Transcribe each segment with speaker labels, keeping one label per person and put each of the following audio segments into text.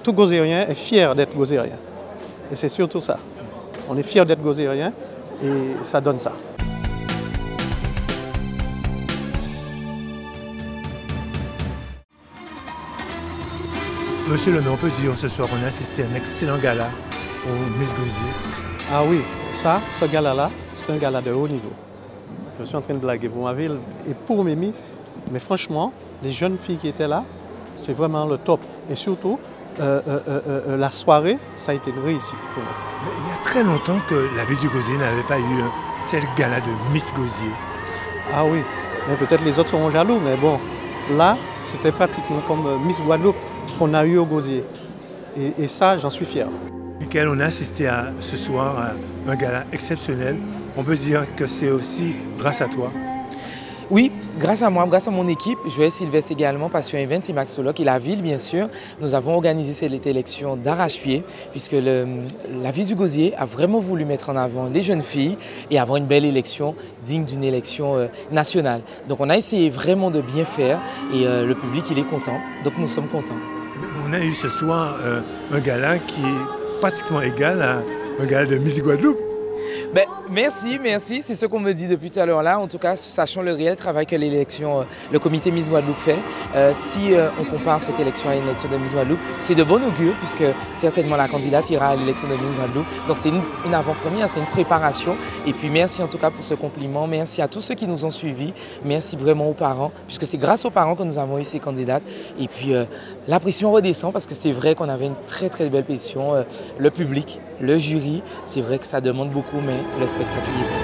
Speaker 1: tout Gauzérien est fier d'être Gauzérien. Et c'est surtout ça. On est fier d'être Gauzérien et ça donne ça.
Speaker 2: Monsieur le maire, on peut dire ce soir qu'on a assisté à un excellent gala au Miss Gauzier.
Speaker 1: Ah oui, ça, ce gala-là, c'est un gala de haut niveau. Je suis en train de blaguer pour ma ville et pour mes Miss. Mais franchement, les jeunes filles qui étaient là, c'est vraiment le top. Et surtout, la soirée, ça a été une réussite pour moi.
Speaker 2: Mais il y a très longtemps que la ville du Gauzier n'avait pas eu un tel gala de Miss Gauzier.
Speaker 1: Ah oui, mais peut-être les autres seront jaloux, mais bon, là, c'était pratiquement comme Miss Guadeloupe qu'on a eu au Gauzier. Et ça, j'en suis fier.
Speaker 2: Michael, on a assisté à, ce soir à un gala exceptionnel. On peut dire que c'est aussi grâce à toi.
Speaker 3: Oui, grâce à moi, grâce à mon équipe, Joël Sylvestre également, Passion Event et Maxoloc et la ville bien sûr, nous avons organisé cette élection d'arrache-pied puisque la ville du Gauzier a vraiment voulu mettre en avant les jeunes filles et avoir une belle élection digne d'une élection nationale. Donc on a essayé vraiment de bien faire et le public il est content, donc nous sommes contents.
Speaker 2: On a eu ce soir un gala qui est pratiquement égal à un gala de Miss Guadeloupe.
Speaker 3: Ben, merci, c'est ce qu'on me dit depuis tout à l'heure là. En tout cas, sachant le réel travail que le comité Miss Guadeloupe fait, si on compare cette élection à une élection de Miss Guadeloupe, c'est de bon augure puisque certainement la candidate ira à l'élection de Miss Guadeloupe. Donc c'est une avant-première, c'est une préparation. Et puis merci en tout cas pour ce compliment, merci à tous ceux qui nous ont suivis, merci vraiment aux parents, puisque c'est grâce aux parents que nous avons eu ces candidates. Et puis la pression redescend parce que c'est vrai qu'on avait une très belle pression. Le public, le jury, c'est vrai que ça demande beaucoup, mais le spectacle y était.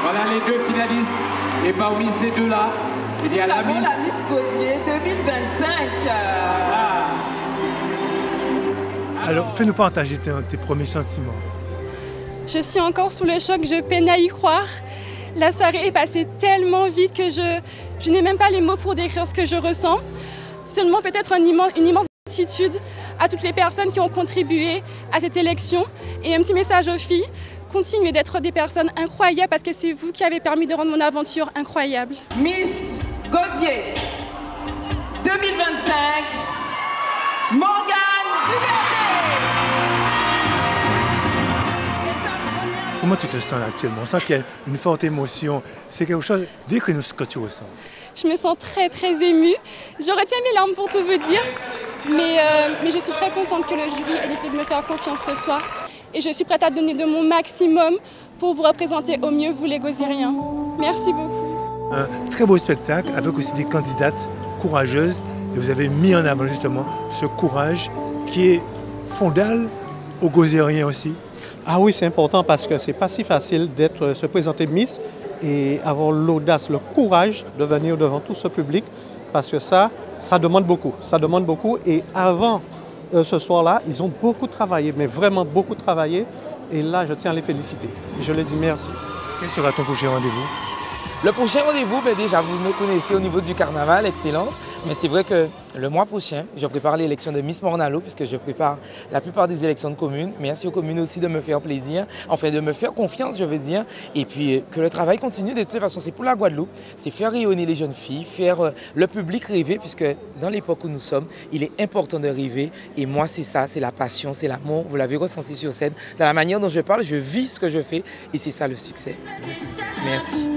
Speaker 4: Voilà les deux finalistes. Et parmi ces deux-là, il y a la Miss
Speaker 5: Gauzier 2025.
Speaker 2: Alors, fais-nous partager tes premiers sentiments.
Speaker 6: Je suis encore sous le choc, je peine à y croire. La soirée est passée tellement vite que je n'ai même pas les mots pour décrire ce que je ressens. Seulement peut-être une immense gratitude à toutes les personnes qui ont contribué à cette élection. Et un petit message aux filles, continuez d'être des personnes incroyables parce que c'est vous qui avez permis de rendre mon aventure incroyable.
Speaker 5: Miss Gauzier 2025, Morgane Duverger.
Speaker 2: Comment tu te sens là actuellement? On sent qu'il y a une forte émotion. C'est quelque chose, décris-nous ce que tu ressens.
Speaker 6: Je me sens très émue. Je retiens mes larmes pour tout vous dire. Mais je suis très contente que le jury ait décidé de me faire confiance ce soir. Et je suis prête à donner de mon maximum pour vous représenter au mieux, vous les Gauzériens. Merci beaucoup.
Speaker 2: Un très beau spectacle avec aussi des candidates courageuses. Et vous avez mis en avant justement ce courage qui est fondal aux Gauzériens aussi.
Speaker 1: Ah oui, c'est important parce que c'est pas si facile d'être se présenter Miss et avoir l'audace, le courage de venir devant tout ce public parce que ça demande beaucoup. Ça demande beaucoup et avant ce soir-là, ils ont beaucoup travaillé, mais vraiment beaucoup travaillé. Et là, je tiens à les féliciter. Et je les dis merci.
Speaker 2: Quel sera ton prochain rendez-vous?
Speaker 3: Le prochain rendez-vous, déjà vous me connaissez au niveau du carnaval, Excellence. Mais c'est vrai que le mois prochain, je prépare l'élection de Miss Mornalo puisque je prépare la plupart des élections de communes. Merci aux communes aussi de me faire plaisir, enfin de me faire confiance, je veux dire. Et puis que le travail continue. De toute façon, c'est pour la Guadeloupe. C'est faire rayonner les jeunes filles, faire le public rêver puisque dans l'époque où nous sommes, il est important de rêver. Et moi, c'est ça, c'est la passion, c'est l'amour. Vous l'avez ressenti sur scène. Dans la manière dont je parle, je vis ce que je fais et c'est ça le succès. Merci.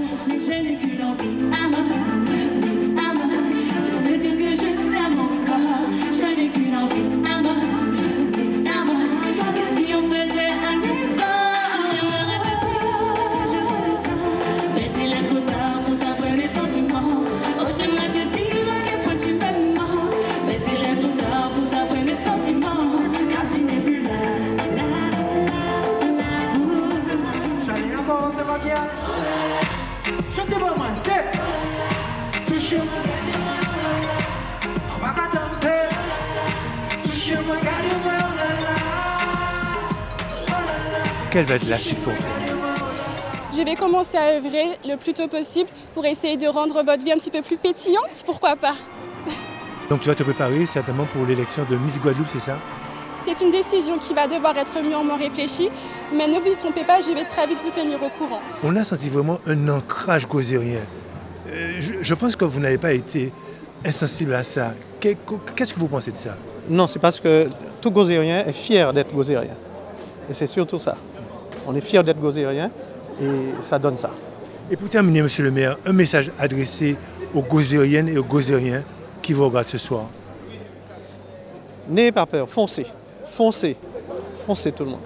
Speaker 2: Quelle va être la suite pour toi?
Speaker 6: Je vais commencer à œuvrer le plus tôt possible pour essayer de rendre votre vie un petit peu plus pétillante, pourquoi pas.
Speaker 2: Donc tu vas te préparer certainement pour l'élection de Miss Guadeloupe, c'est ça?
Speaker 6: C'est une décision qui va devoir être mûrement réfléchie, mais ne vous y trompez pas, je vais très vite vous tenir au courant.
Speaker 2: On a senti vraiment un ancrage gauzérien. Je pense que vous n'avez pas été insensible à ça. Qu'est-ce que vous pensez de ça?
Speaker 1: Non, c'est parce que tout Gauzérien est fier d'être Gauzérien. Et c'est surtout ça. On est fier d'être Gauzérien et ça donne ça.
Speaker 2: Et pour terminer, monsieur le maire, un message adressé aux Gauzériennes et aux Gauzériens qui vous regardent ce soir.
Speaker 1: N'ayez pas peur, foncez, foncez, foncez tout le monde.